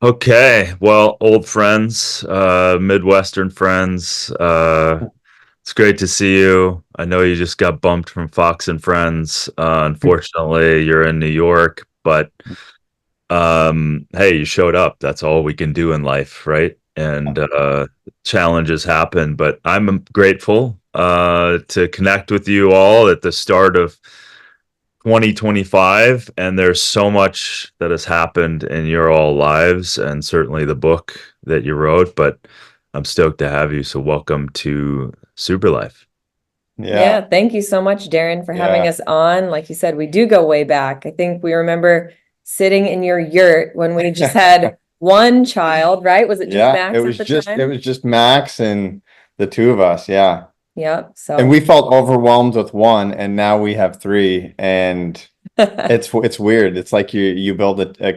Okay, well, old friends, Midwestern friends, it's great to see you. I know you just got bumped from Fox and Friends. Unfortunately, you're in New York, but hey, you showed up. That's all we can do in life, right? And challenges happen, but I'm grateful to connect with you all at the start of 2025, and there's so much that has happened in your all lives, and certainly the book that you wrote. But I'm stoked to have you. So welcome to Super Life. Yeah, Yeah, thank you so much, Darin, for having yeah, us on. Like you said, we do go way back. I think we remember sitting in your yurt when we just had one child, right? Was it just yeah. It Max at was the just it time? was just Max and the two of us. Yeah, Yep. and So we felt overwhelmed with one, and now we have three, and it's weird. It's like you build a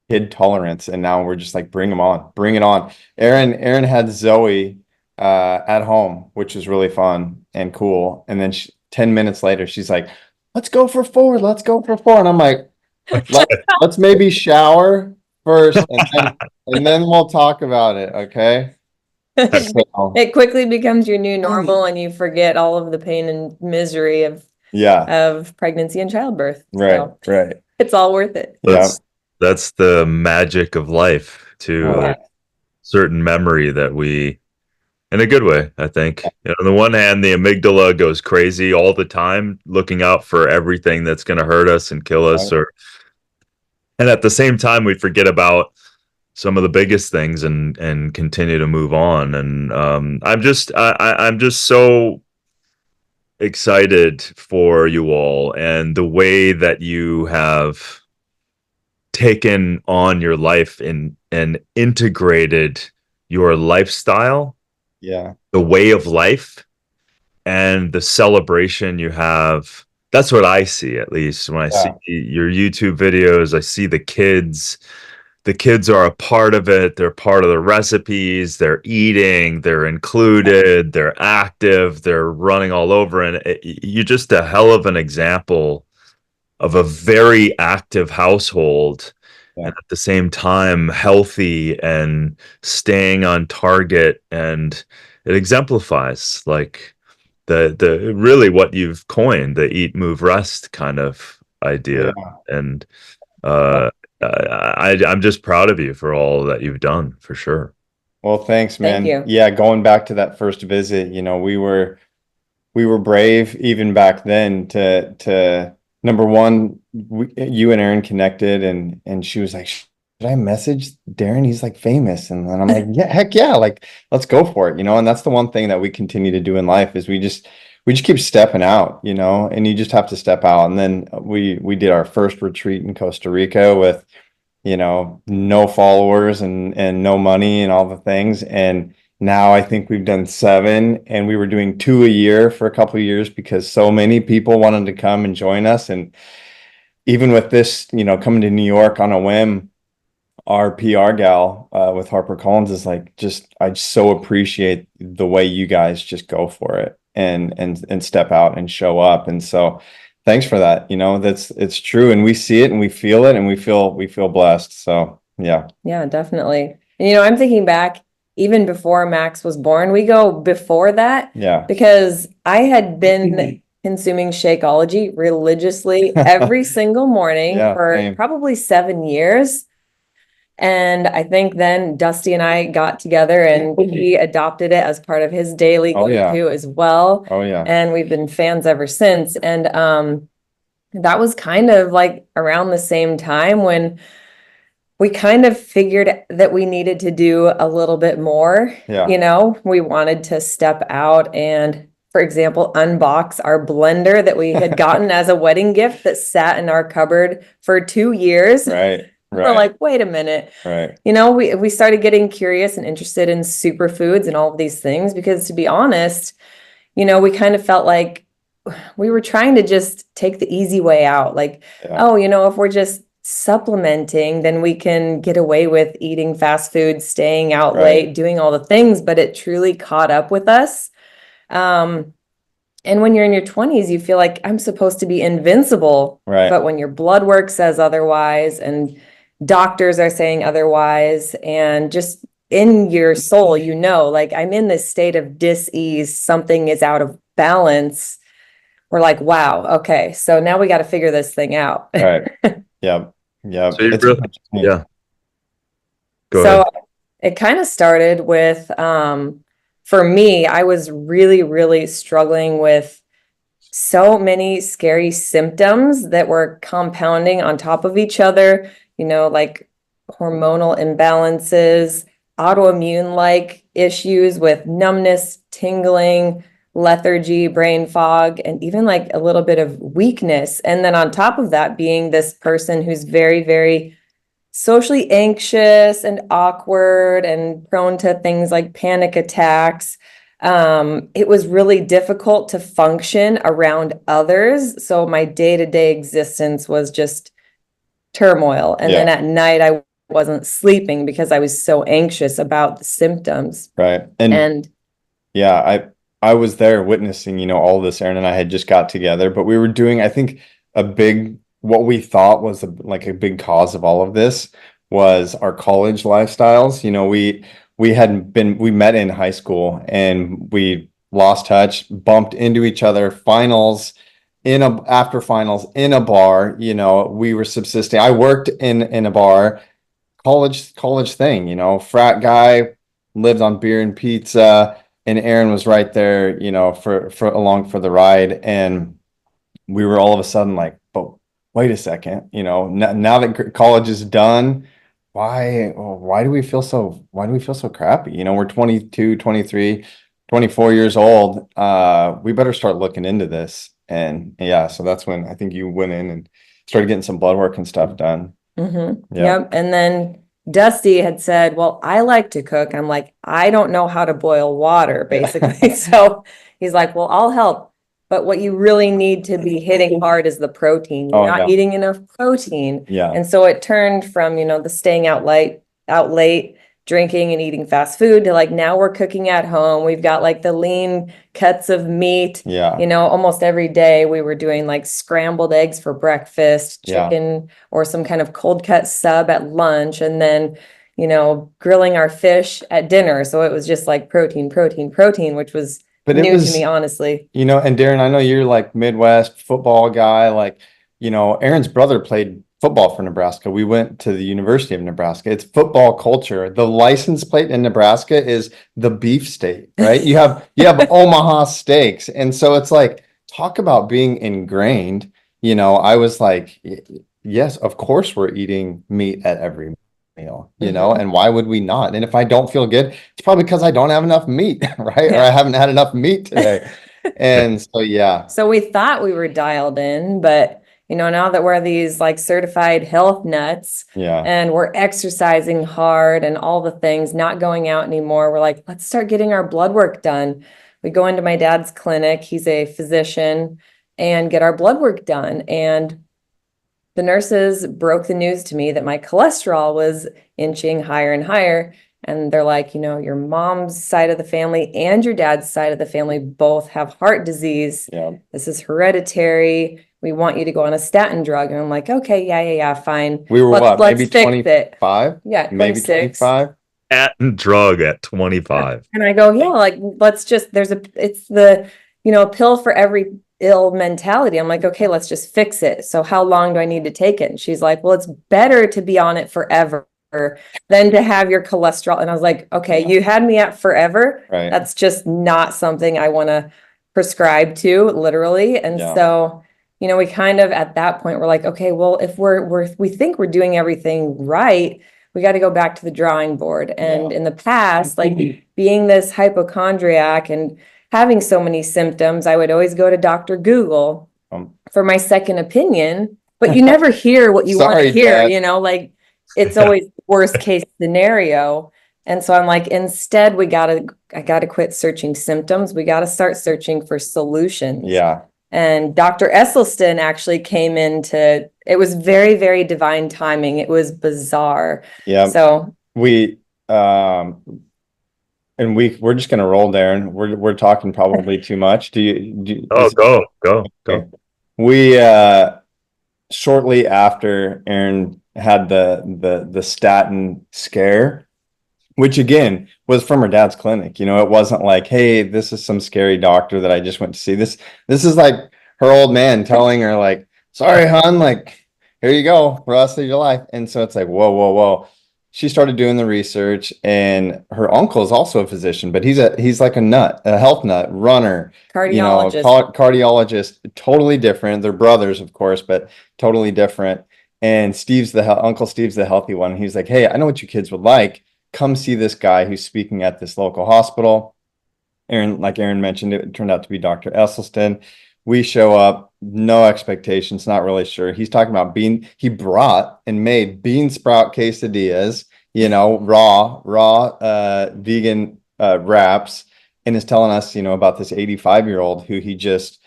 kid tolerance, and now we're just like bring them on, bring it on. Erin had Zoe at home, which was really fun and cool, and then 10 minutes later, she's like, "Let's go for four. Let's go for four," and I'm like. Let's maybe shower first and then we'll talk about it, okay? So, it quickly becomes your new normal and you forget all of the pain and misery yeah, of pregnancy and childbirth. right, So right. it's all worth it. Yeah. That's the magic of life, too. There's Right. certain memory that we, in a good way, I think. On the one hand, the amygdala goes crazy all the time, looking out for everything that's going to hurt us and kill us, Right. and at the same time, we forget about some of the biggest things and continue to move on. And I'm just so excited for you all and the way that you have taken on your life and integrated your lifestyle, Yeah. the way of life, and the celebration you have. That's what I see, at least when I see Yeah. your YouTube videos. I see the kids are a part of it. They're part of the recipes. They're eating. They're included. They're active. They're running all over. And you're just a hell of an example of a very active household, Yeah. and at the same time healthy and staying on target. And it exemplifies like the really what you've coined, the eat, move, rest kind of idea. Yeah. And uh I'm just proud of you for all that you've done, for sure. Well, thanks, Thank man. you. Yeah, going back to that first visit, we were brave even back then to number one, you and Erin connected and she was like, should I message Darin? He's like famous. And then I'm like, yeah, heck yeah, like let's go for it, and that's the one thing that we continue to do in life is we just keep stepping out, and you just have to step out. And then we did our first retreat in Costa Rica with no followers and no money and all the things. And now I think we've done seven, and we were doing two a year for a couple of years because so many people wanted to come and join us. And even with this, coming to New York on a whim, our PR gal with HarperCollins is like, I just so appreciate the way you guys just go for it and step out and show up. And so thanks for that. It's true. And we see it and we feel it and we feel blessed. So yeah. Yeah, definitely. And I'm thinking back even before Max was born, we go before that Yeah. because I had been consuming Shakeology religiously every single morning Yeah. for Same. probably 7 years. And I think then Dusty and I got together and he adopted it as part of his daily Oh yeah. go-to as well. Oh yeah. And we've been fans ever since. And that was kind of like around the same time when we kind of figured that we needed to do a little bit more. Yeah. We wanted to step out and, for example, unbox our blender that we had gotten as a wedding gift that sat in our cupboard for 2 years. Right. We're Right. like, wait a minute. Right. We started getting curious and interested in superfoods and all of these things because, to be honest, we kind of felt like we were trying to just take the easy way out. Like, Yeah. oh, if we're just supplementing, then we can get away with eating fast food, staying out Right. late, doing all the things, but it truly caught up with us. Um, and when you're in your 20s, you feel like I'm supposed to be invincible, Right. but when your blood work says otherwise, and doctors are saying otherwise, and just in your soul, like I'm in this state of dis-ease, something is out of balance. We're like, wow, okay, so now we got to figure this thing out. Right. Yep. Yep. So you It's really, yeah, go So ahead. it kind of started with, for me, I was really, really struggling with so many scary symptoms that were compounding on top of each other, like hormonal imbalances, autoimmune-like issues with numbness, tingling, lethargy, brain fog, and even like a little bit of weakness. And then on top of that, being this person who's very, very socially anxious and awkward and prone to things like panic attacks. It was really difficult to function around others. So my day-to-day existence was just turmoil. And then Yeah. at night, I wasn't sleeping because I was so anxious about the symptoms. Right. And yeah, I was there witnessing, all this. Erin and I had just got together, but we were doing, I think, what we thought was like a big cause of all of this was our college lifestyles. We met in high school and we lost touch, bumped into each other, after finals in a bar. We were subsisting. I worked in a bar, college thing, frat guy, lived on beer and pizza, and Erin was right there, for along for the ride. And we were all of a sudden like, but wait a second, now that college is done, why do we feel so crappy? We're 22, 23, 24 years old. We better start looking into this. And yeah, so that's when I think you went in and started getting some blood work and stuff done. Mm-hmm. Yeah. Yep. And then Dusty had said, well, I like to cook. I'm like, I don't know how to boil water, basically. So he's like, well, I'll help. But what you really need to be hitting hard is the protein. You're not eating enough protein. Yeah. And so it turned from, the staying out late, drinking and eating fast food to like now we're cooking at home. We've got like the lean cuts of meat. Yeah. Almost every day we were doing like scrambled eggs for breakfast, Yeah. chicken or some kind of cold cut sub at lunch, and then, grilling our fish at dinner. So it was just like protein, which was new to me, honestly. And Darin, I know you're like Midwest football guy. Like, Erin's brother played football for Nebraska. We went to the University of Nebraska. It's football culture. The license plate in Nebraska is the beef state, right? You have Omaha steaks. And so it's like, talk about being ingrained. I was like, yes, of course we're eating meat at every meal, and why would we not? And if I don't feel good, it's probably because I don't have enough meat, right? Or I haven't had enough meat today. And so, yeah. So we thought we were dialed in, but now that we're these like certified health nuts, Yeah. and we're exercising hard and all the things, not going out anymore, we're like, let's start getting our blood work done. We go into my dad's clinic, he's a physician, and get our blood work done. And the nurses broke the news to me that my cholesterol was inching higher and higher. And they're like, your mom's side of the family and your dad's side of the family both have heart disease. Yeah. This is hereditary. We want you to go on a statin drug. And I'm like, okay, yeah, fine. We were let's maybe fix 25? Yeah, Maybe 26. 25? Statin drug at 25. And I go, yeah, like, it's the, pill for every ill mentality. I'm like, okay, let's just fix it. So how long do I need to take it? And she's like, well, it's better to be on it forever than to have your cholesterol. And I was like, okay, you had me at forever. Right. That's just not something I want to prescribe to, literally. And so, we kind of at that point we're like, okay, well, if we think we're doing everything right, we got to go back to the drawing board. And in the past, like being this hypochondriac and having so many symptoms, I would always go to Dr. Google for my second opinion, but you never hear what you want to hear, Dad. like it's always worst case scenario. And so I'm like, instead, I gotta quit searching symptoms. We got to start searching for solutions. Yeah. And Dr. Esselstyn actually came it was very, very divine timing. It was bizarre. Yeah. So we're just gonna roll, Darin. We're talking probably too much. Go. We shortly after Erin had the statin scare, which again was from her dad's clinic. You know, it wasn't like, hey, this is some scary doctor that I just went to see. This is like her old man telling her, like, sorry, hon, like, here you go, rest of your life. And so it's like, whoa, whoa, whoa. She started doing the research, and her uncle is also a physician, but he's like a health nut, runner, you know, Cardiologist. cardiologist, totally different. They're brothers, of course, but totally different. And Uncle Steve's the healthy one. He's like, hey, I know what you kids would like. Come see this guy who's speaking at this local hospital. Like Erin mentioned, it turned out to be Dr. Esselstyn. We show up, no expectations, not really sure. He's talking about he brought and made bean sprout quesadillas, you know, raw, vegan wraps, and is telling us, you know, about this 85-year-old who he just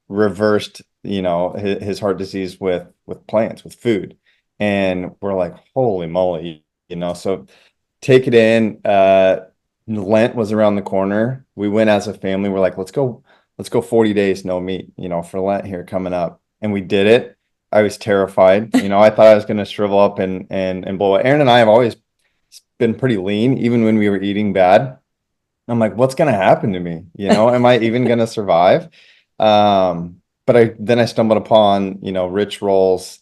reversed, you know, his heart disease with plants, with food. And we're like, holy moly, you know, so take it in. Lent was around the corner. We went as a family. We're like, let's go 40 days, no meat, you know, for Lent here coming up. And we did it. I was terrified. You know, I thought I was going to shrivel up and blow it. Erin and I have always been pretty lean, even when we were eating bad. I'm like, what's going to happen to me? You know, am I even going to survive? But I stumbled upon, you know, Rich Roll's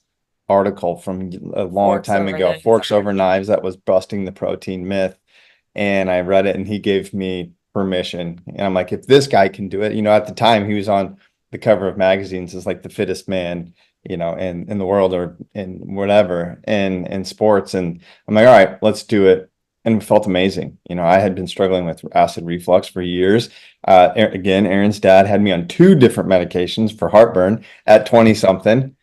article from a long time ago, Forks Over Knives, that was busting the protein myth. And I read it, and he gave me permission. And I'm like, if this guy can do it, you know, at the time he was on the cover of magazines as like the fittest man, you know, in the world, or in whatever, in sports. And I'm like, all right, let's do it. And it felt amazing. You know, I had been struggling with acid reflux for years. Again, Erin's dad had me on 2 different medications for heartburn at 20 something.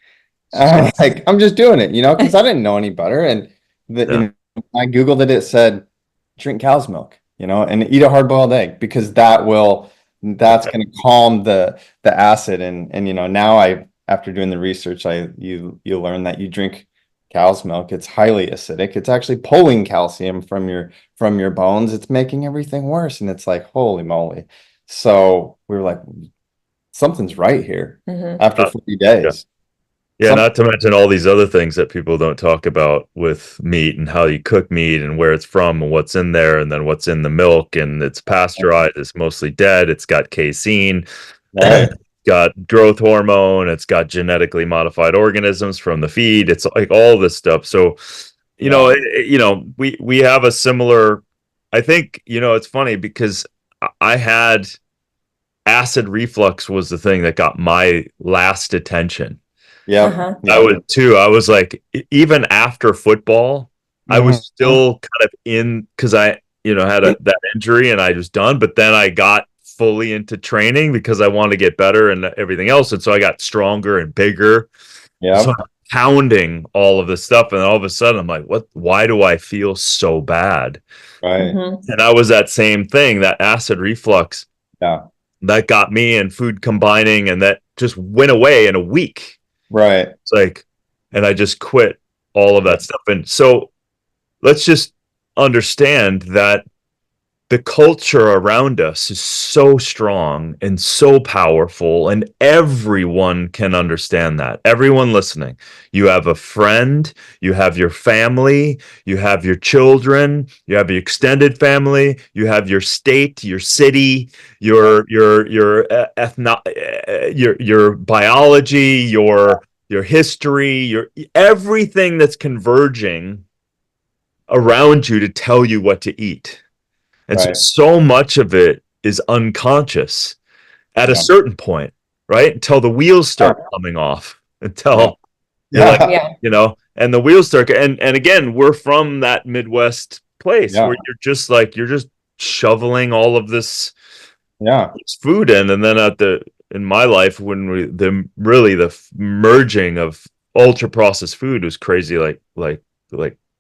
Like, I'm just doing it, you know, because I didn't know any better. And you know, I Googled it, it said, drink cow's milk, you know, and eat a hard-boiled egg, because that's going to calm the acid. And you know, now after doing the research, you learn that you drink cow's milk, it's highly acidic. It's actually pulling calcium from your bones. It's making everything worse. And it's like, holy moly. So we were like, something's right here after 40 days. Yeah, not to mention all these other things that people don't talk about with meat, and how you cook meat, and where it's from, and what's in there, and then what's in the milk, and it's pasteurized, it's mostly dead, it's got casein, Right. got growth hormone, it's got genetically modified organisms from the feed, it's like all this stuff. So, you know, we have a similar, I think, you know, it's funny because I had acid reflux was the thing that got my last attention. Yeah. I was too. I was like, even after football, I was still kind of in, because I, you know, had that injury and I was done. But then I got fully into training because I wanted to get better and everything else. And so I got stronger and bigger. Yeah. So I'm pounding all of this stuff. And all of a sudden I'm like, why do I feel so bad? Right. And I was that same thing, that acid reflux. Yeah. That got me, and food combining, and that just went away in a week. Right. It's like, and I just quit all of that stuff. And so let's just understand that the culture around us is so strong and so powerful, and everyone can understand that. Everyone listening, you have a friend, you have your family, you have your children, you have your extended family, you have your state, your city, your biology, your history, your everything that's converging around you to tell you what to eat. And so much of it is unconscious at a certain point, right? Until the wheels start coming off, until you're like, you know, and the wheels start. And again, we're from that Midwest place where you're just shoveling all of this food in. And then in my life, when the merging of ultra processed food was crazy, like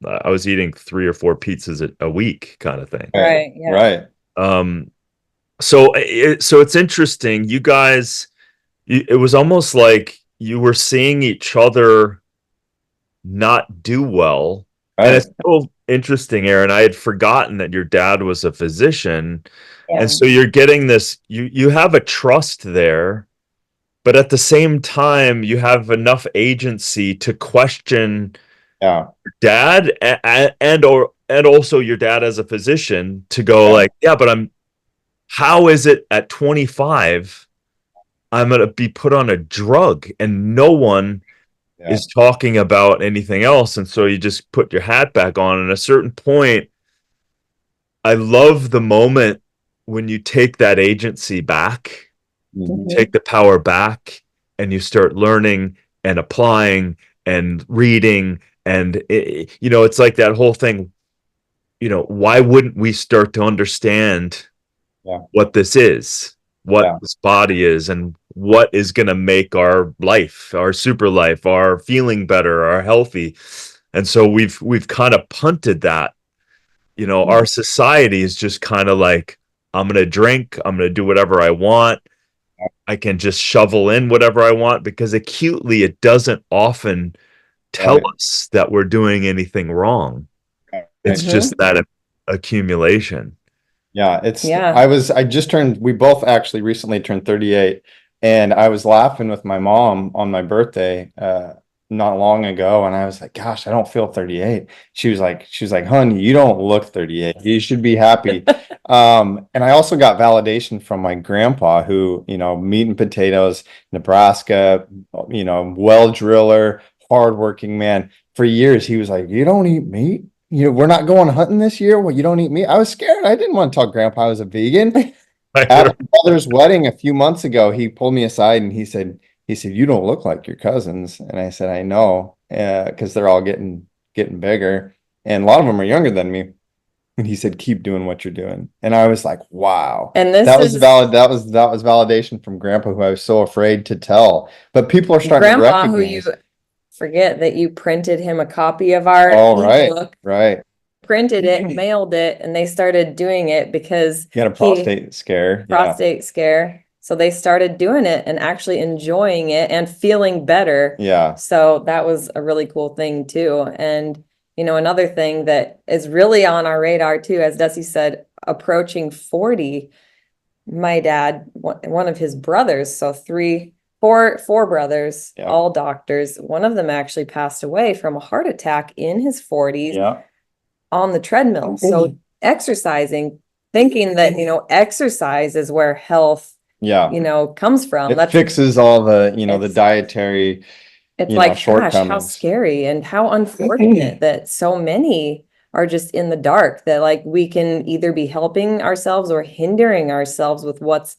I was eating 3 or 4 pizzas a week kind of thing. Right. Yeah. Right. So it's interesting. You guys, it was almost like you were seeing each other not do well. Right. And it's so interesting, Erin. I had forgotten that your dad was a physician. And so you're getting this, you have a trust there but at the same time, you have enough agency to question Yeah. dad and also your dad as a physician to go Yeah. like, yeah, but how is it at 25 I'm going to be put on a drug and no one Yeah. is talking about anything else? And so you just put your hat back on. And at a certain point, I love the moment when you take that agency back, Mhm. take the power back, and you start learning and applying and reading. And, it's like that whole thing, why wouldn't we start to understand Yeah. what this is, what Yeah. this body is, and what is going to make our life, our super life, our feeling better, our healthy. And so we've kind of punted that. Our society is just kind of like, I'm going to drink, I'm going to do whatever I want. I can just shovel in whatever I want, because acutely it doesn't often tell Right. us that we're doing anything wrong. It's Right. just that accumulation. Yeah, Yeah. we both actually recently turned 38, and I was laughing with my mom on my birthday not long ago, and I was like, gosh, I don't feel 38. She was like, honey, you don't look 38. You should be happy. And I also got validation from my grandpa, who, meat and potatoes, Nebraska, well driller, hardworking man. For years, he was like, you don't eat meat? We're not going hunting this year. Well, you don't eat meat. I was scared. I didn't want to tell grandpa I was a vegan. At my brother's wedding a few months ago, he pulled me aside and he said, you don't look like your cousins. And I said, I know, because they're all getting bigger. And a lot of them are younger than me. And he said, keep doing what you're doing. And I was like, wow. And this That was is that was validation from grandpa, who I was so afraid to tell. But people are starting to grandpa, who you recognize. forget that you printed him a copy of our Oh, right, ebook, right. printed it, mailed it, and they started doing it because He had a prostate scare. Yeah. prostate scare. So they started doing it and actually enjoying it and feeling better. Yeah. So that was a really cool thing too. And another thing that is really on our radar too, as Dusty said, approaching 40, my dad, one of his brothers, so four brothers, Yeah. all doctors. One of them actually passed away from a heart attack in his 40s Yeah. on the treadmill. So exercising, thinking that, exercise is where health, Yeah. comes from. It fixes all the, the It's- dietary, It's like, gosh, how shortcomings. scary and how unfortunate that so many are just in the dark, that like we can either be helping ourselves or hindering ourselves with what's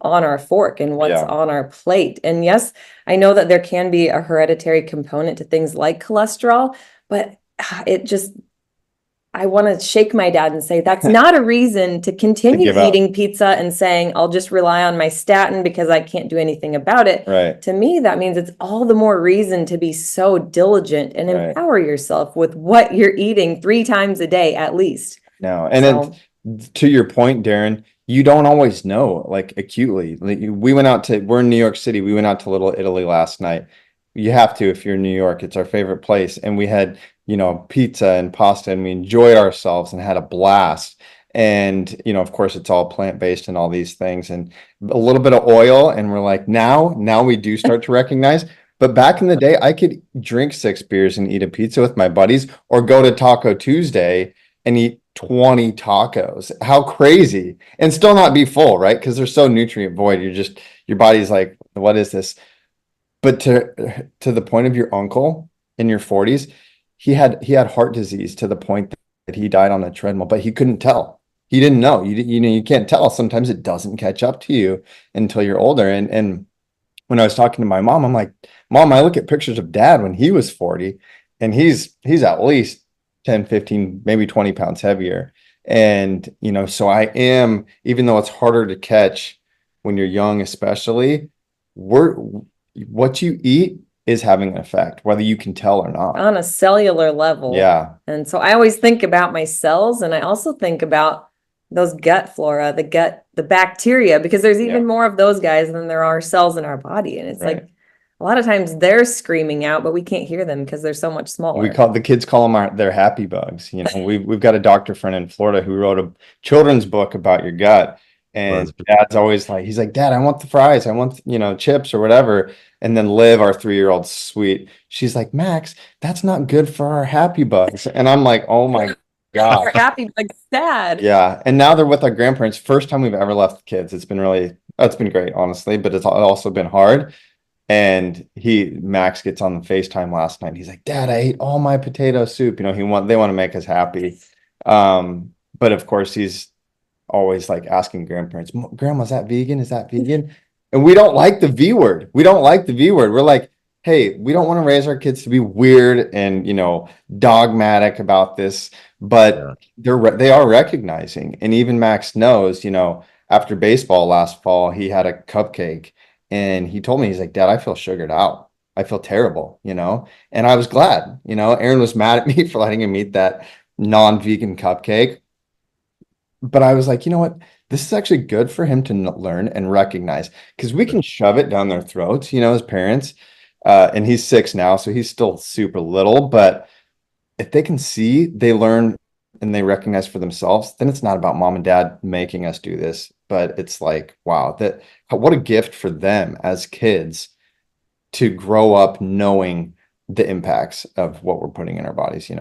on our fork and what's Yeah. on our plate. And yes, I know that there can be a hereditary component to things like cholesterol, but I want to shake my dad and say, that's not a reason to continue give up. eating pizza and saying, I'll just rely on my statin because I can't do anything about it. Right. To me, that means it's all the more reason to be so diligent and Right. empower yourself with what you're eating 3 times a day at least. No. And So- then to your point, Darin, you don't always know, like, acutely. Like, we're in New York City. We went out to Little Italy last night. You have to, if you're in New York. It's our favorite place. And we had, pizza and pasta, and we enjoyed ourselves and had a blast. And, of course, it's all plant-based and all these things, and a little bit of oil. And we're like, now we do start to recognize. But back in the day, I could drink 6 beers and eat a pizza with my buddies, or go to Taco Tuesday and eat 20 tacos. How crazy. And still not be full, right? Because they're so nutrient void. Your body's like, what is this? But to the point of your uncle in your 40s, he had heart disease to the point that he died on a treadmill, but he couldn't tell. He didn't know. You can't tell. Sometimes it doesn't catch up to you until you're older. And when I was talking to my mom, I'm like, Mom, I look at pictures of Dad when he was 40, and he's at least 10, 15, maybe 20 pounds heavier. And, so I am, even though it's harder to catch when you're young, especially, what you eat is having an effect, whether you can tell or not. On a cellular level. Yeah. And so I always think about my cells, and I also think about those gut flora, the bacteria, because there's even more of those guys than there are cells in our body. And it's Right. like, a lot of times they're screaming out, but we can't hear them because they're so much smaller. The kids call them their happy bugs. We've got a doctor friend in Florida who wrote a children's book about your gut. And Dad's always like, he's like, Dad, I want the fries. I want, chips or whatever. And then Liv, our 3-year-old sweet, she's like, Max, that's not good for our happy bugs. And I'm like, oh my God. We're happy, like sad. Yeah. And now they're with our grandparents. First time we've ever left the kids. It's been great, honestly, but it's also been hard. And Max gets on the FaceTime last night. He's like, Dad, I ate all my potato soup. They want to make us happy. But of course he's always like asking grandparents, Grandma, is that vegan? Is that vegan? And we don't like the V word. We don't like the V word. We're like, hey, we don't want to raise our kids to be weird and, dogmatic about this, but they are recognizing. And even Max knows, after baseball last fall, he had a cupcake and he told me, he's like, Dad, I feel sugared out. I feel terrible, and I was glad, Erin was mad at me for letting him eat that non-vegan cupcake. But I was like, you know what? This is actually good for him to learn and recognize, because we can shove it down their throats, as parents. And he's 6 now, so he's still super little. But if they can see, they learn and they recognize for themselves, then it's not about mom and dad making us do this. But it's like, wow, what a gift for them as kids to grow up knowing the impacts of what we're putting in our bodies,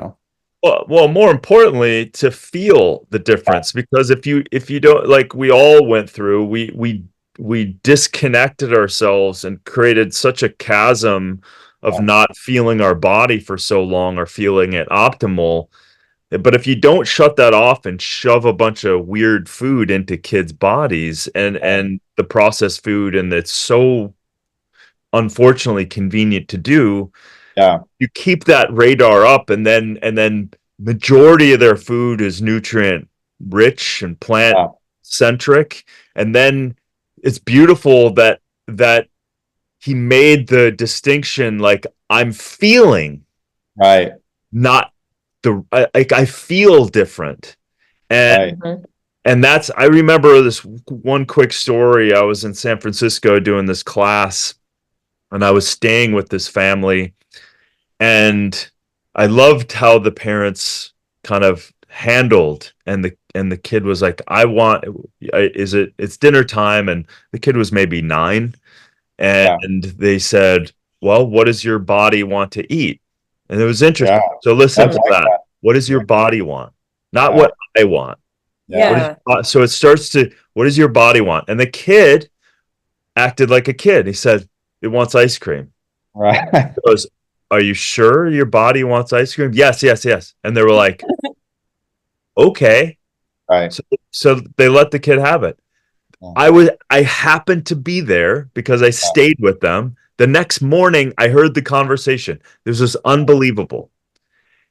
Well, more importantly, to feel the difference, because if you don't, like we all went through, we disconnected ourselves and created such a chasm of not feeling our body for so long or feeling it optimal. But if you don't shut that off and shove a bunch of weird food into kids' bodies and the processed food, and it's so unfortunately convenient to do, you keep that radar up, and then majority of their food is nutrient rich and plant centric. And then it's beautiful that he made the distinction, like, I'm feeling not I feel different. And and I remember this one quick story. I was in San Francisco doing this class, and I was staying with this family, and I loved how the parents kind of handled, and the kid was like, it's dinner time, and the kid was maybe 9, and they said, well, what does your body want to eat? And it was interesting. So listen to that. What does your body want? Not what I want. So it starts to, what does your body want? And the kid acted like a kid. He said, it wants ice cream. Right. He goes, are you sure your body wants ice cream? Yes. And they were like, okay. Right. So they let the kid have it. I happened to be there because I stayed with them. The next morning, I heard the conversation. This was unbelievable.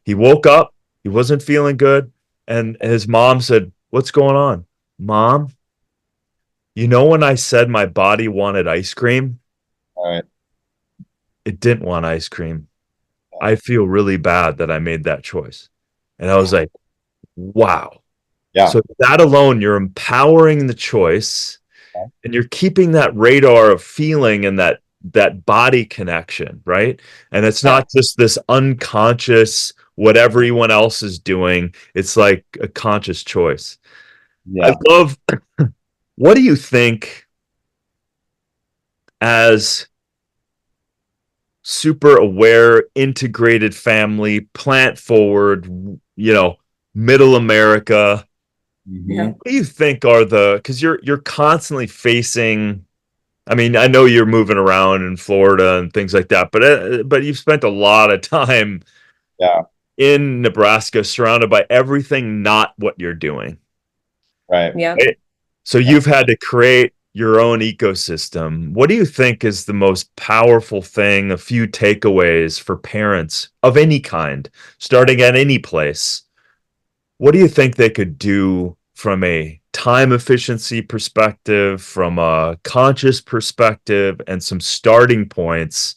He woke up. He wasn't feeling good. And his mom said, what's going on? Mom, when I said my body wanted ice cream, it didn't want ice cream. I feel really bad that I made that choice. And I was like, wow. Yeah. So that alone, you're empowering the choice, and you're keeping that radar of feeling and that body connection, right? And it's not just this unconscious, what everyone else is doing. It's like a conscious choice. I love, what do you think, as super aware, integrated family, plant forward, middle America, what do you think are because you're constantly facing, I mean, I know you're moving around in Florida and things like that, but you've spent a lot of time in Nebraska surrounded by everything not what you're doing. Right. Yeah. So you've had to create your own ecosystem. What do you think is the most powerful thing, a few takeaways for parents of any kind, starting at any place? What do you think they could do from a time efficiency perspective, from a conscious perspective, and some starting points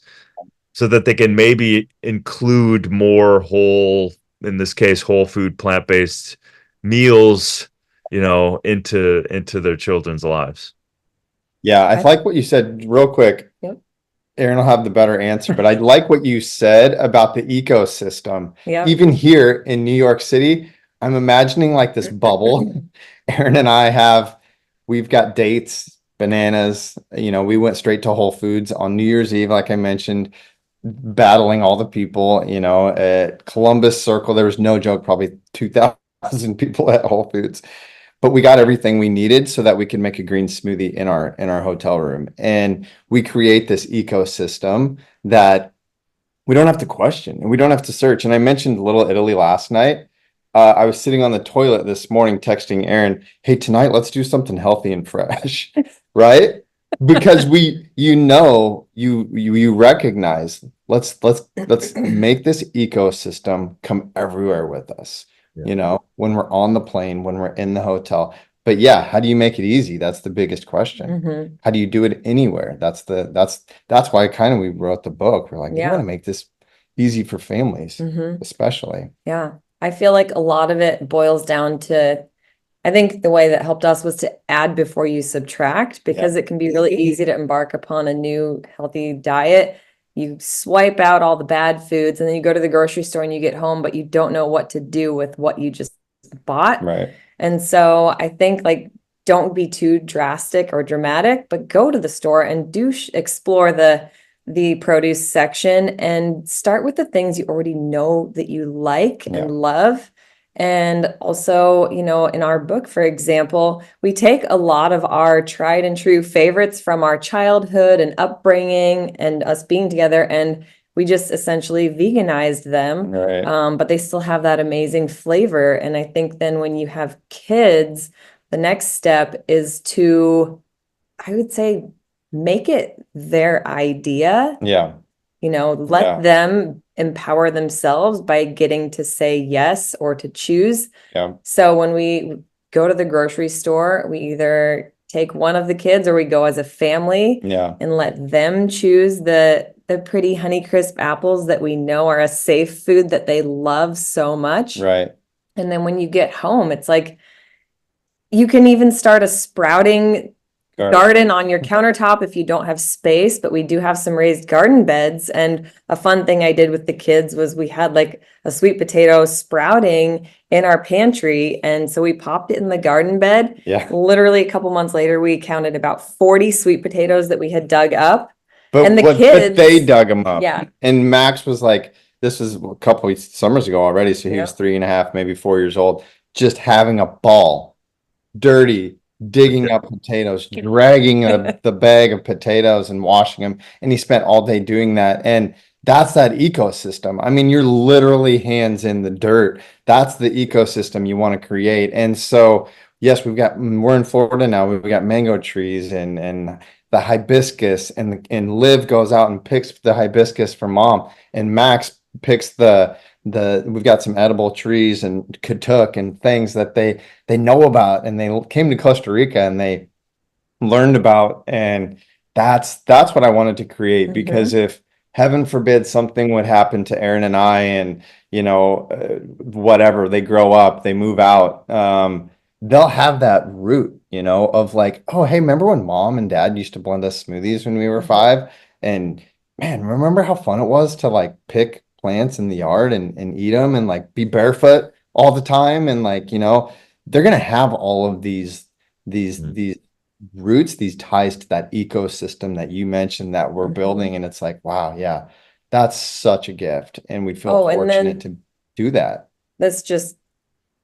so that they can maybe include more in this case, whole food, plant-based meals, into their children's lives? Yeah, I like what you said real quick. Yep. Erin will have the better answer, but I like what you said about the ecosystem. Yep. Even here in New York City, I'm imagining like this bubble Erin and I have we've got dates, bananas, we went straight to Whole Foods on New Year's Eve, like I mentioned, battling all the people, at Columbus Circle. There was no joke, probably 2,000 people at Whole Foods. But we got everything we needed so that we could make a green smoothie in our hotel room. And we create this ecosystem that we don't have to question and we don't have to search. And I mentioned Little Italy last night. I was sitting on the toilet this morning texting Erin, hey, tonight let's do something healthy and fresh, right? Because you recognize, let's make this ecosystem come everywhere with us. Yeah. When we're on the plane, when we're in the hotel. But yeah, how do you make it easy? That's the biggest question. Mm-hmm. How do you do it anywhere? That's why kind of we wrote the book. We're like, we want to make this easy for families, especially. Yeah. I feel like a lot of it boils down to, I think the way that helped us was to add before you subtract, because it can be really easy to embark upon a new healthy diet. You swipe out all the bad foods and then you go to the grocery store and you get home, but you don't know what to do with what you just bought. Right. And so I think like, don't be too drastic or dramatic, but go to the store and do explore the produce section and start with the things you already know that you like and love. And also, in our book, for example, we take a lot of our tried and true favorites from our childhood and upbringing and us being together, and we just essentially veganized them. Right. But they still have that amazing flavor. And I think then when you have kids, the next step is to, I would say, make it their idea. Yeah. Let them empower themselves by getting to say yes or to choose. Yeah. So when we go to the grocery store, we either take one of the kids or we go as a family and let them choose the pretty Honeycrisp apples that we know are a safe food that they love so much. Right. And then when you get home, it's like you can even start a sprouting garden on your countertop if you don't have space, but we do have some raised garden beds. And a fun thing I did with the kids was we had like a sweet potato sprouting in our pantry. And so we popped it in the garden bed. Yeah. Literally a couple months later, we counted about 40 sweet potatoes that we had dug up. But kids, they dug them up. Yeah. And Max was like, this was a couple of summers ago already. So he was 3.5, maybe 4 years old, just having a ball, dirty, digging up potatoes, dragging the bag of potatoes and washing them. And he spent all day doing that. And that's that ecosystem. I mean, you're literally hands in the dirt. That's the ecosystem you want to create. And so, yes, we're in Florida now. We've got mango trees and the hibiscus, and Liv goes out and picks the hibiscus for mom, and Max picks we've got some edible trees and katuk and things that they know about, and they came to Costa Rica and they learned about. And that's what I wanted to create, because if heaven forbid something would happen to Erin and I, and whatever, they grow up, they move out, they'll have that root, of like, oh, hey, remember when mom and dad used to blend us smoothies when we were 5? And man, remember how fun it was to like pick plants in the yard and eat them and like be barefoot all the time. And like, they're going to have all of these roots, these ties to that ecosystem that you mentioned that we're building. And it's like, wow, yeah, that's such a gift. And we feel fortunate to do that.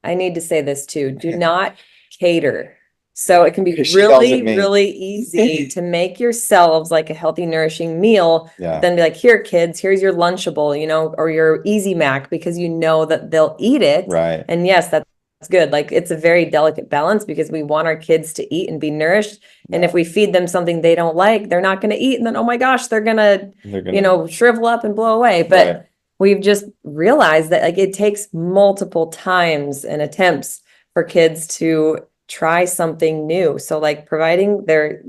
I need to say this too. Do not cater. So it can be really, really easy to make yourselves like a healthy, nourishing meal. Then be like, here, kids, here's your Lunchable, or your Easy Mac, because that they'll eat it. Right. And yes, that's good. Like, it's a very delicate balance, because we want our kids to eat and be nourished. And if we feed them something they don't like, they're not going to eat. And then, oh my gosh, they're gonna shrivel up and blow away. But we've just realized that like it takes multiple times and attempts for kids to try something new. So like providing their,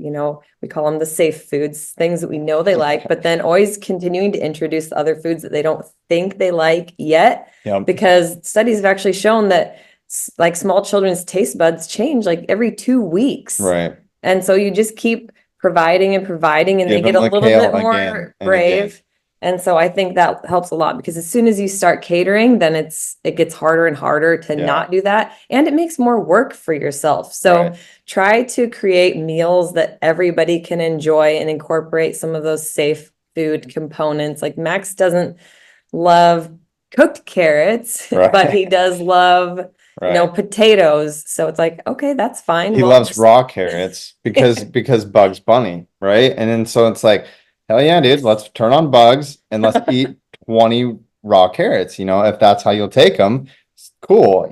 we call them the safe foods, things that we know they like, but then always continuing to introduce other foods that they don't think they like yet. Because studies have actually shown that like small children's taste buds change like every 2 weeks. Right. And so you just keep providing and they get a little bit more brave. And so I think that helps a lot, because as soon as you start catering, then it gets harder and harder to not do that. And it makes more work for yourself. So try to create meals that everybody can enjoy and incorporate some of those safe food components. Like Max doesn't love cooked carrots, but he does love, potatoes. So it's like, okay, that's fine. He loves raw carrots because Bugs Bunny, right? And then so it's like, hell yeah, dude, let's turn on Bugs and let's eat 20 raw carrots, if that's how you'll take them. Cool.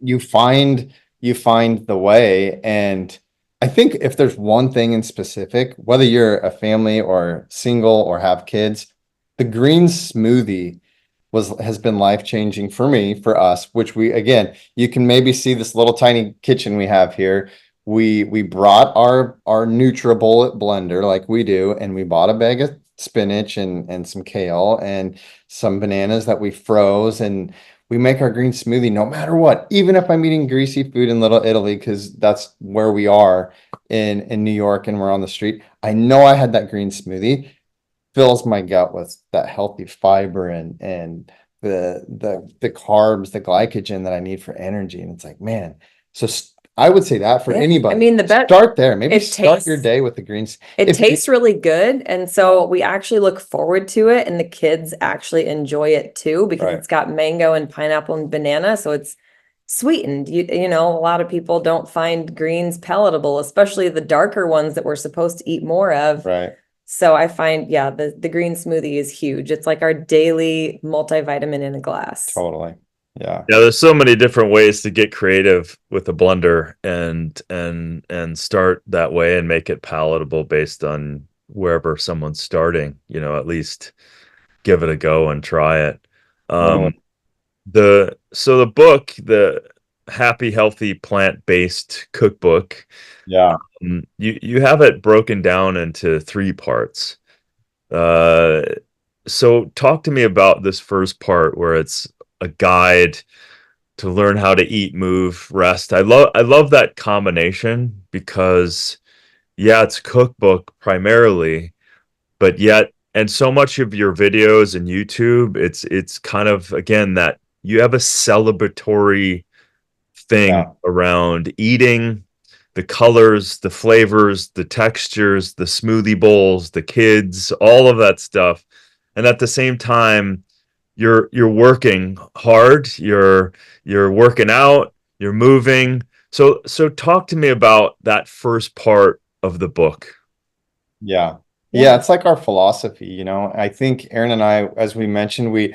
You find the way. And I think if there's one thing in specific, whether you're a family or single or have kids, the green smoothie has been life-changing for me, for us, which again, you can maybe see this little tiny kitchen we have here. We brought our NutriBullet blender like we do, and we bought a bag of spinach and some kale and some bananas that we froze, and we make our green smoothie no matter what, even if I'm eating greasy food in Little Italy, because that's where we are in New York and we're on the street. I know I had that green smoothie. Fills my gut with that healthy fiber and the carbs, the glycogen that I need for energy. And it's like, man, so I would say that for anybody. I mean, the best, start there. Maybe start your day with the greens. It tastes really good. And so we actually look forward to it, and the kids actually enjoy it too, because it's got mango and pineapple and banana. So it's sweetened. You know, a lot of people don't find greens palatable, especially the darker ones that we're supposed to eat more of. Right. So I find, the green smoothie is huge. It's like our daily multivitamin in a glass. Totally. Yeah. Yeah, there's so many different ways to get creative with a blender and start that way and make it palatable based on wherever someone's starting, at least give it a go and try it. The book, the Happy Healthy Plant-Based Cookbook, you have it broken down into 3 parts. So talk to me about this first part where it's a guide to learn how to eat, move, rest. I love that combination, because it's cookbook primarily, but yet, and so much of your videos and YouTube, it's kind of, again, that you have a celebratory thing around eating, the colors, the flavors, the textures, the smoothie bowls, the kids, all of that stuff. And at the same time, you're working hard, you're working out, you're moving. So talk to me about that first part of the book. Yeah, it's like our philosophy, I think Erin and I, as we mentioned, we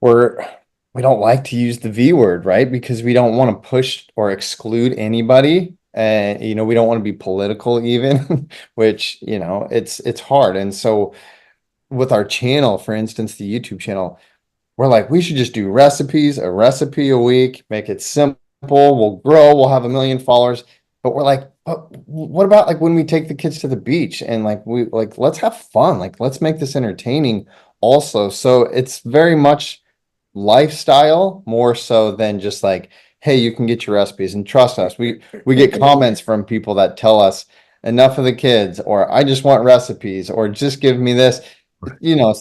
don't like to use the V word, right? Because we don't want to push or exclude anybody. And, we don't want to be political even, which, it's hard. And so with our channel, for instance, the YouTube channel, we're like, we should just do a recipe a week, make it simple. We'll grow, we'll have 1 million followers. But we're like, what about like when we take the kids to the beach and let's have fun. Like, let's make this entertaining also. So it's very much lifestyle, more so than just like, hey, you can get your recipes, and trust us. We get comments from people that tell us enough of the kids, or I just want recipes, or just give me this, so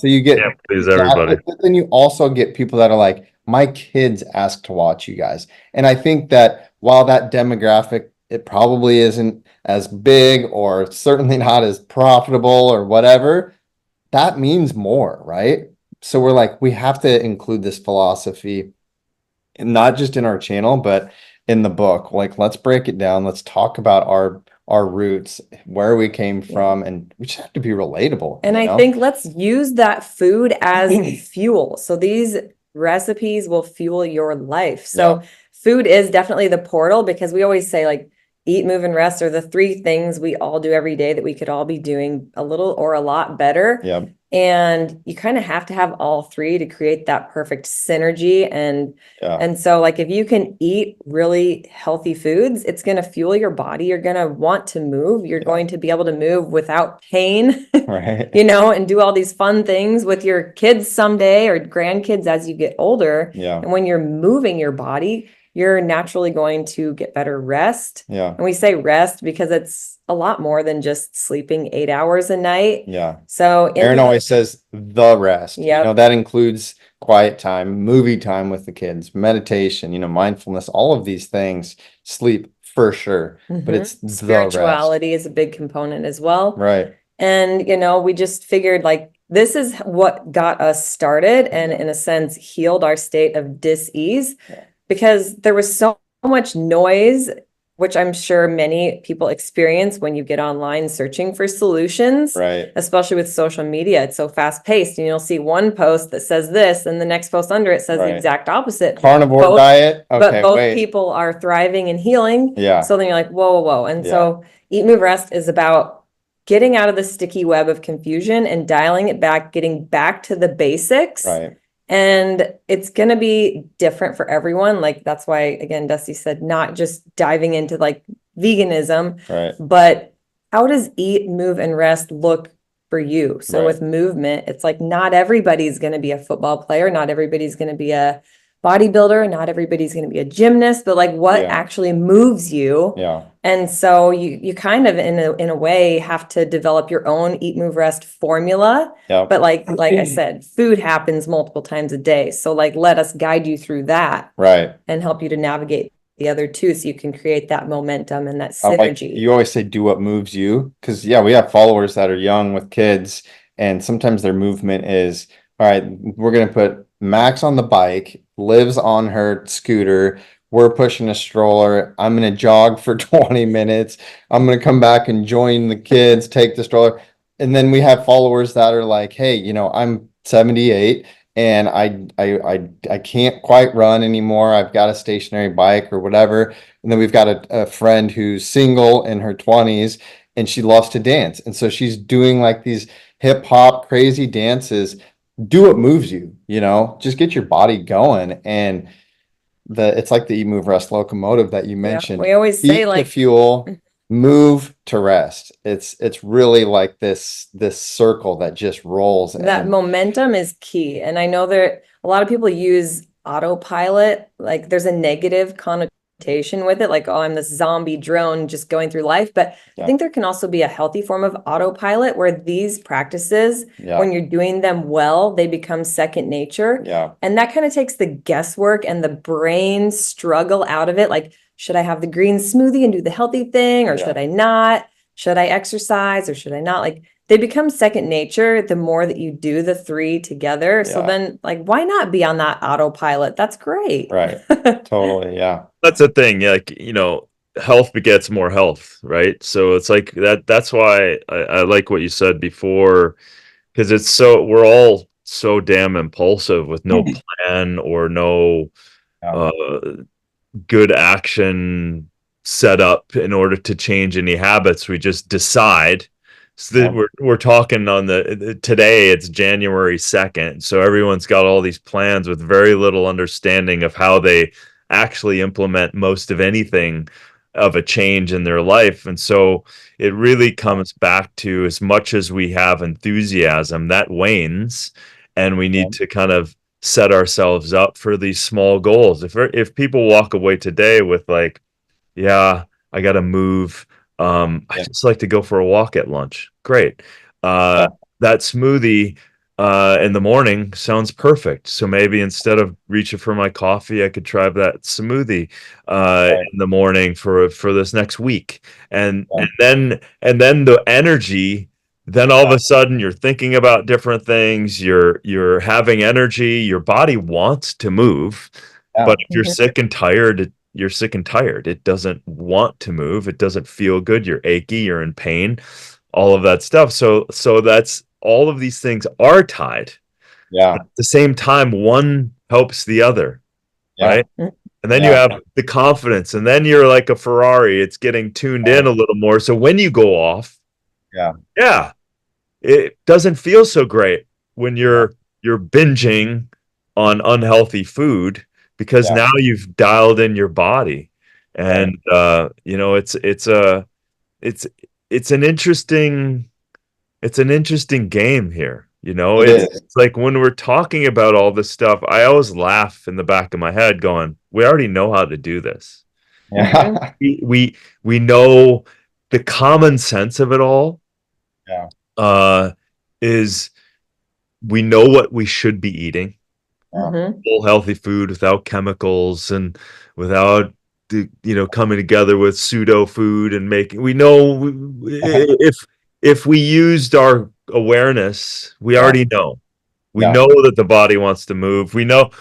you get, please everybody. But then you also get people that are like, my kids ask to watch you guys. And I think that while that demographic, it probably isn't as big or certainly not as profitable or whatever, that means more, right? So we're like, we have to include this philosophy, not just in our channel, but in the book. Like, let's break it down. Let's talk about our roots, where we came from, and we just have to be relatable. And I think let's use that food as fuel. So these recipes will fuel your life. So food is definitely the portal, because we always say, like, eat, move, and rest are the 3 things we all do every day that we could all be doing a little or a lot better. And you kind of have to have all 3 to create that perfect synergy. And so, like, if you can eat really healthy foods, it's going to fuel your body. You're going to want to move. You're going to be able to move without pain, right? And do all these fun things with your kids someday or grandkids as you get older. And when you're moving your body, you're naturally going to get better rest. Yeah. And we say rest because it's a lot more than just sleeping 8 hours a night. Yeah. So Erin always says the rest. Yep. You know, that includes quiet time, movie time with the kids, meditation, you know, mindfulness, all of these things, sleep for sure. But it's the rest. Spirituality is a big component as well. Right. And, you know, we just figured like this is what got us started and in a sense healed our state of dis-ease because there was so much noise, which I'm sure many people experience when you get online searching for solutions, Right. especially with social media. It's so fast paced and you'll see one post that says this and the next post under it says the exact opposite. Carnivore diet. Okay, but both people are thriving and healing. Yeah. So then you're like, whoa, whoa, whoa. And so Eat, Move, Rest is about getting out of the sticky web of confusion and dialing it back, getting back to the basics. Right. And it's going to be different for everyone. Like, that's why, again, Dusty said, not just diving into like veganism, Right. but how does Eat, Move, and Rest look for you? So Right. with movement, it's like not everybody's going to be a football player. Not everybody's going to be a bodybuilder. Not everybody's going to be a gymnast, but like what actually moves you. Yeah. And so you kind of in a way have to develop your own Eat, Move, Rest formula. Yeah. But like I said, food happens multiple times a day. So like let us guide you through that. Right. And help you to navigate the other two so you can create that momentum and that synergy. You always say do what moves you because we have followers that are young with kids and sometimes their movement is all right, we're gonna put Max on the bike, Liv's on her scooter, we're pushing a stroller, I'm gonna jog for 20 minutes, I'm gonna come back and join the kids, take the stroller. And then we have followers that are like, hey, you know, I'm 78 and I can't quite run anymore. I've got a stationary bike or whatever. And then we've got a friend who's single in her 20s and she loves to dance. And so she's doing like these hip hop crazy dances. Do what moves you, you know, just get your body going. And it's like the Eat, Move, Rest locomotive that you mentioned. We always say Eat like to fuel, move to rest. It's really like this circle that just rolls. That momentum is key. And I know there a lot of people use autopilot, like there's a negative connotation with it, like, oh, I'm this zombie drone just going through life. But I think there can also be a healthy form of autopilot where these practices, when you're doing them well, they become second nature. Yeah. And that kind of takes the guesswork and the brain struggle out of it. Like, should I have the green smoothie and do the healthy thing, or should I not? Should I exercise or should I not? Like, they become second nature the more that you do the three together. So then, like, why not be on that autopilot? That's great. Right. Totally. Yeah. That's the thing. Like, you know, health begets more health, right? So it's like that's why I like what you said before, because we're all so damn impulsive with no plan or no good action set up in order to change any habits. We just decide. So that we're talking on today it's January 2nd. So everyone's got all these plans with very little understanding of how they actually implement most of anything of a change in their life. And so it really comes back to, as much as we have enthusiasm, that wanes, and we need to kind of set ourselves up for these small goals. If people walk away today with like, yeah, I got to move, I just like to go for a walk at lunch. Great. That smoothie in the morning sounds perfect. So maybe instead of reaching for my coffee, I could try that smoothie in the morning for this next week. And then the energy, then all of a sudden you're thinking about different things, you're having energy, your body wants to move. But if you're sick and tired, you're sick and tired. It doesn't want to move. It doesn't feel good. You're achy. You're in pain. All of that stuff. So that's all of these things are tied. Yeah. But at the same time, one helps the other. Right. And then you have the confidence, and then you're like a Ferrari. It's getting tuned in a little more. So when you go off, it doesn't feel so great when you're binging on unhealthy food, because now you've dialed in your body. And you know, it's an interesting game here. You know, it's like when we're talking about all this stuff, I always laugh in the back of my head going, we already know how to do this. Yeah. We know the common sense of it all. Yeah. Is we know what we should be eating. Mhm. Full healthy food without chemicals and without coming together with pseudo food and making. We know if we used our awareness, we already know. We Yeah. know that the body wants to move. We know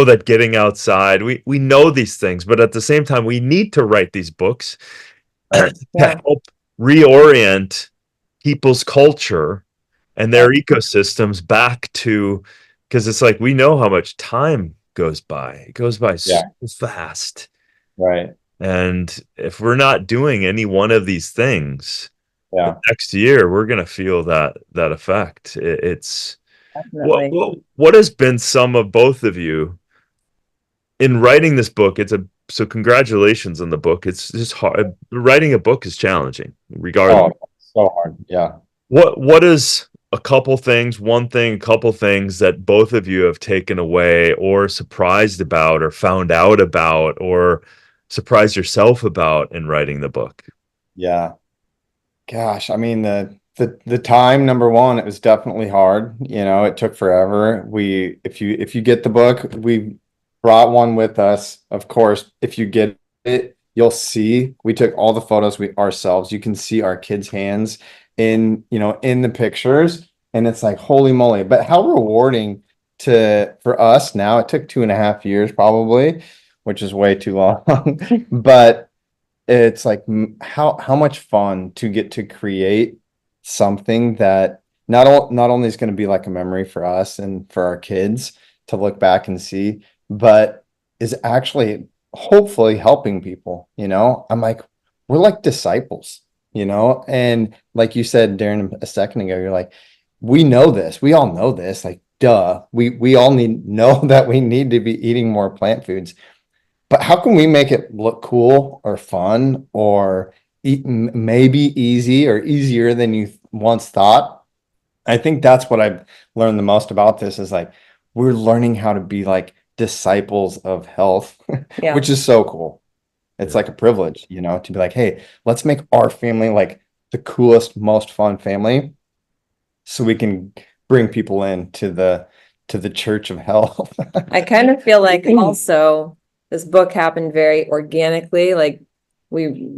that getting outside. We know these things, but at the same time, we need to write these books Right. to Yeah. help reorient people's culture and their ecosystems back to, because it's like we know how much time goes by. It goes by so Yeah. fast. Right. And if we're not doing any one of these things, the Yeah. next year we're gonna feel that effect. It's Definitely. what has been some of both of you in writing this book? So congratulations on the book. It's just hard. Writing a book is challenging, regardless. Oh, so hard. Yeah. What is a couple things that both of you have taken away or surprised about or found out about or surprised yourself about in writing the book? Yeah. Gosh, I mean the time, number one, it was definitely hard. It took forever. If you get the book, we brought one with us. Of course, if you get it, you'll see we took all the photos we ourselves. You can see our kids' hands in the pictures, and it's like holy moly. But how rewarding for us now. It took 2.5 years probably, which is way too long. But it's like how much fun to get to create something that not only is going to be like a memory for us and for our kids to look back and see, but is actually hopefully helping people. I'm like, we're like disciples, and like you said, Darin, a second ago, you're like, we know this, we all know this, like duh, we all know that we need to be eating more plant foods. But how can we make it look cool or fun or maybe easy or easier than you once thought? I think that's what I've learned the most about this is like we're learning how to be like disciples of health, Yeah. which is so cool. It's like a privilege, to be like, hey, let's make our family like the coolest, most fun family so we can bring people in to the church of health. I kind of feel like also this book happened very organically. Like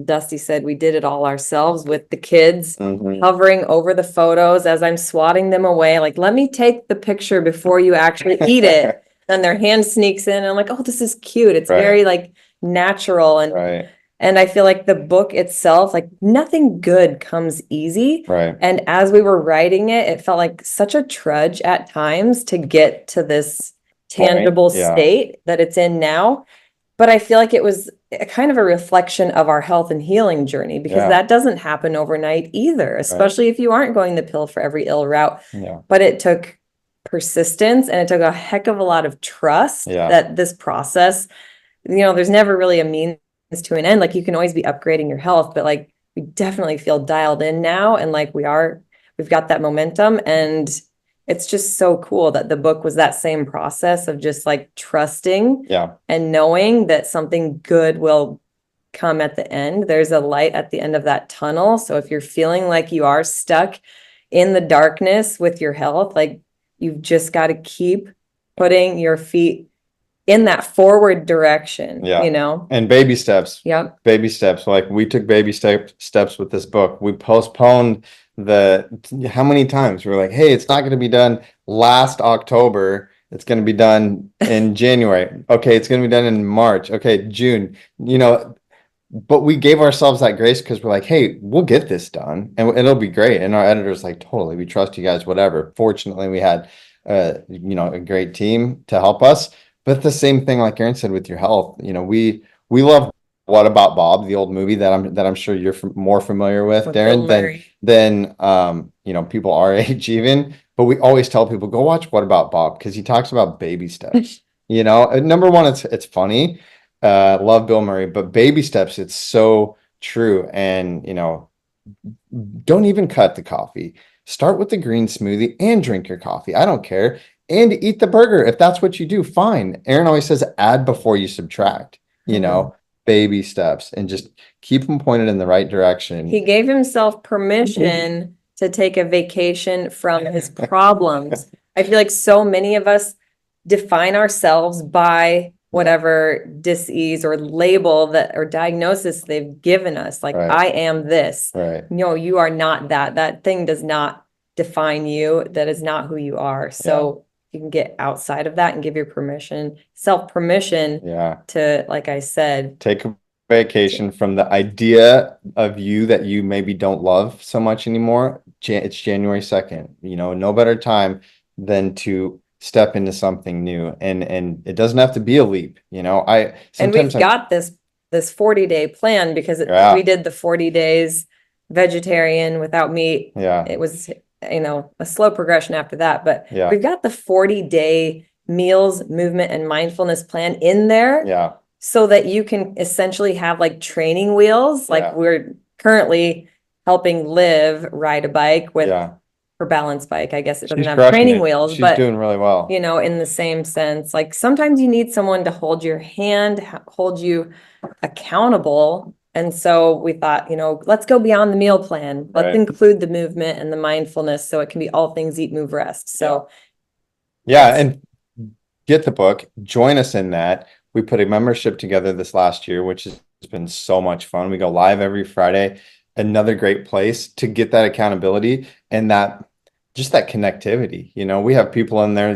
Dusty said, we did it all ourselves with the kids Mhm. hovering over the photos as I'm swatting them away. Like, let me take the picture before you actually eat it. Then their hand sneaks in and I'm like, oh, this is cute. It's Right. very like natural. Right, And I feel like the book itself, like nothing good comes easy. right. And as we were writing it, it felt like such a trudge at times to get to this tangible Yeah. state that it's in now. But I feel like it was a kind of a reflection of our health and healing journey because Yeah. that doesn't happen overnight either, especially if you aren't going the pill for every ill route. Yeah. But it took persistence and it took a heck of a lot of trust Yeah. that this process, there's never really a means to an end. Like you can always be upgrading your health, but like we definitely feel dialed in now and like we've got that momentum. And it's just so cool that the book was that same process of just like trusting Yeah. and knowing that something good will come at the end. There's a light at the end of that tunnel. So if you're feeling like you are stuck in the darkness with your health, like you've just got to keep putting your feet in that forward direction, Yeah. And baby steps. Yep. Baby steps. Like we took baby steps with this book. We postponed how many times we were like, hey, it's not going to be done last October. It's going to be done in January. Okay, it's going to be done in March. Okay, June. But we gave ourselves that grace because we're like, hey, we'll get this done and it'll be great. And our editor's like, totally, we trust you guys, whatever. Fortunately, we had a great team to help us. But the same thing, like Erin said, with your health, we love What About Bob, the old movie that I'm sure you're more familiar with, Darin, than people our age even. But we always tell people, go watch What About Bob because he talks about baby steps. Number one, it's funny. Love Bill Murray, but baby steps, it's so true. And don't even cut the coffee. Start with the green smoothie and drink your coffee. I don't care. and eat the burger. If that's what you do, fine. Erin always says add before you subtract, you know, baby steps, and just keep them pointed in the right direction. He gave himself permission to take a vacation from his problems. I feel like so many of us define ourselves by whatever dis-ease or label that or diagnosis they've given us. Like, Right. I am this. Right. No, you are not that. That thing does not define you. That is not who you are. So you can get outside of that and give your self-permission Yeah. to, like I said, Take a vacation from the idea of you that you maybe don't love so much anymore. It's January 2nd, you know, no better time than to step into something new. And it doesn't have to be a leap, you know. And we've got this 40-day plan because we did the 40 days vegetarian without meat. Yeah. It was, you know, a slow progression after that, but Yeah. we've got the 40-day meals, movement, and mindfulness plan in there. Yeah. So that you can essentially have like training wheels. Like, Yeah. we're currently helping Liv ride a bike with Yeah. her balance bike. I guess it doesn't She's have crushing training it. wheels, She's but doing really well. you know, in the same sense, like sometimes you need someone to hold your hand, hold you accountable. And so we thought, you know, let's go beyond the meal plan. Let's Right. include the movement and the mindfulness so it can be all things eat, move, rest. So Yeah, and get the book, join us in that. We put a membership together this last year, which has been so much fun. We go live every Friday. Another great place to get that accountability and that just that connectivity. You know, we have people in there,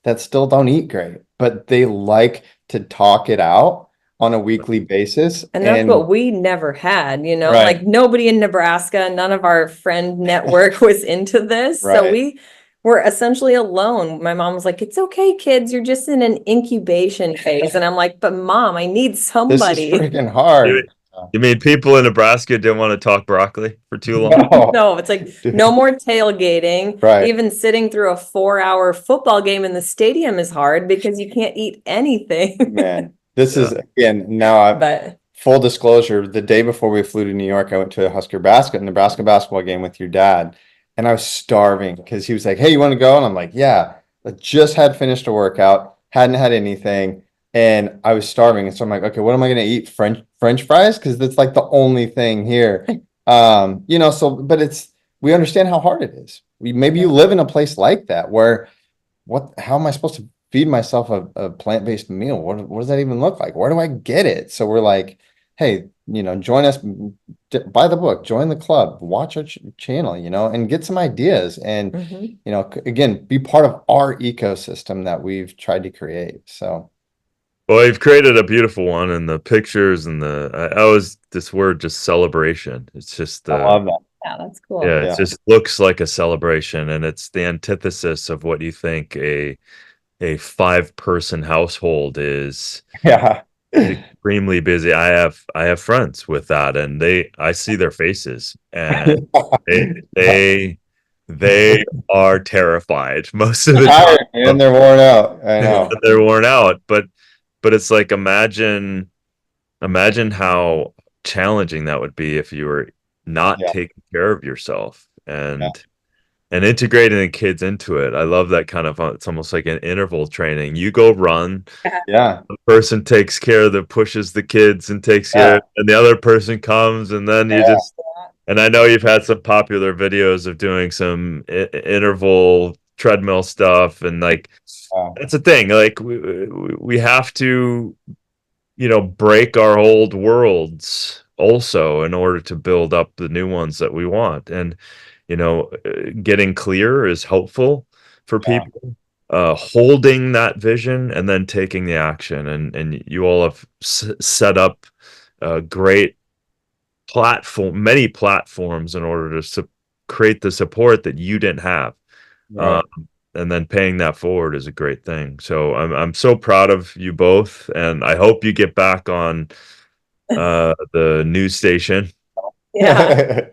that still don't eat great, but they like to talk it out on a weekly basis. and that's what we never had, you know, Right. like nobody in Nebraska, none of our friend network was into this. So Right. we were essentially alone. My mom was like, it's okay, kids, you're just in an incubation phase. And I'm like, but Mom, I need This is somebody. freaking hard. You mean people in Nebraska didn't want to talk broccoli for too long? No. No, it's like no more tailgating. Right. Even sitting through a 4-hour football game in the stadium is hard because you can't eat anything. Man, this is again now. But Full disclosure: the day before we flew to New York, I went to a Nebraska basketball game with your dad, and I was starving because he was like, "Hey, you want to go?" And I'm like, "Yeah." I just had finished a workout, hadn't had anything, and I was starving. And so I'm like, "Okay, what am I going to eat? French fries?" Because that's like the only thing here. You know. So, but we understand how hard it is. Maybe you live in a place like that where how am I supposed to feed myself a plant-based meal? What does that even look like? Where do I get it? So we're like, hey, you know, join us, buy the book, join the club, watch our channel, you know, and get some ideas. And, you know, again, be part of our ecosystem that we've tried to create. So. Well, you've created a beautiful one, and the pictures and I always, this word, just celebration. It's just, I love that. yeah, that's cool. Yeah, it just looks like a celebration, and it's the antithesis of what you think a 5-person household is. Yeah. Extremely busy. I have friends with that, and I see their faces, and they are terrified most of the time, and they're worn out. I know. they're worn out, but it's like imagine how challenging that would be if you were not taking care of yourself and integrating the kids into it. I love that kind of, it's almost like an interval training. You go run, the person takes care pushes the kids and takes care, and the other person comes, and then you just, and I know you've had some popular videos of doing some interval treadmill stuff, and like, that's the thing, like we have to, you know, break our old worlds also in order to build up the new ones that we want. And you know, getting clear is helpful for people. Holding that vision and then taking the action, and you all have set up a great many platforms in order to create the support that you didn't have. And then paying that forward is a great thing. So I'm so proud of you both, and I hope you get back on the news station. Yeah.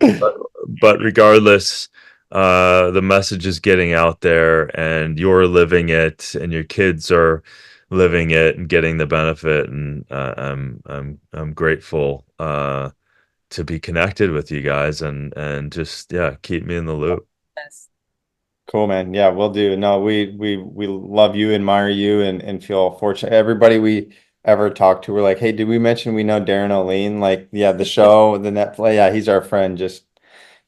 But regardless, the message is getting out there, and you're living it, and your kids are living it and getting the benefit. And I'm grateful to be connected with you guys, and just keep me in the loop. Yes. Cool, man. Yeah, we'll do. No, we love you, admire you, and feel fortunate. Everybody we ever talk to, we're like, hey, did we mention we know Darin Olien? Like, yeah, the show, the Netflix, yeah, he's our friend. Just,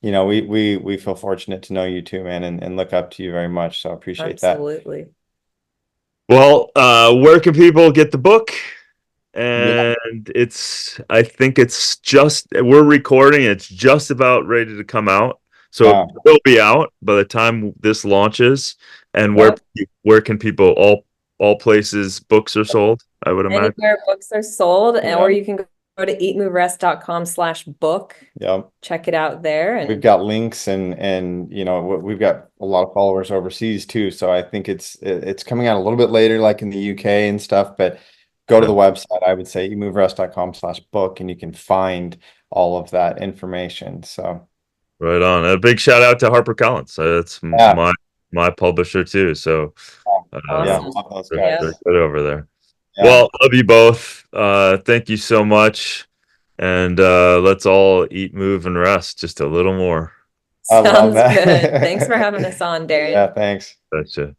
we feel fortunate to know you too, man, and look up to you very much. So appreciate that. Absolutely. Well, where can people get the book? Yeah. And I think we're recording, it's just about ready to come out. So it Wow. will be out by the time this launches. And Yep. where can people, all places books are sold, I would imagine. Anywhere books are sold, Yeah. or you can go to eatmoverest.com/book. Yep. Check it out there. We've And got links and we've got a lot of followers overseas too. So I think it's coming out a little bit later, like in the UK and stuff, but go to the website. I would say eatmoverest.com/book and you can find all of that information. So Right on. A big shout out to HarperCollins. It's yeah, my publisher too. So yeah, awesome. love those they're guys. good over there. Yeah. Well, love you both. Thank you so much. And let's all eat, move, and rest just a little more. I love Sounds that. good. Thanks for having us on, Darin. Yeah, thanks. Gotcha.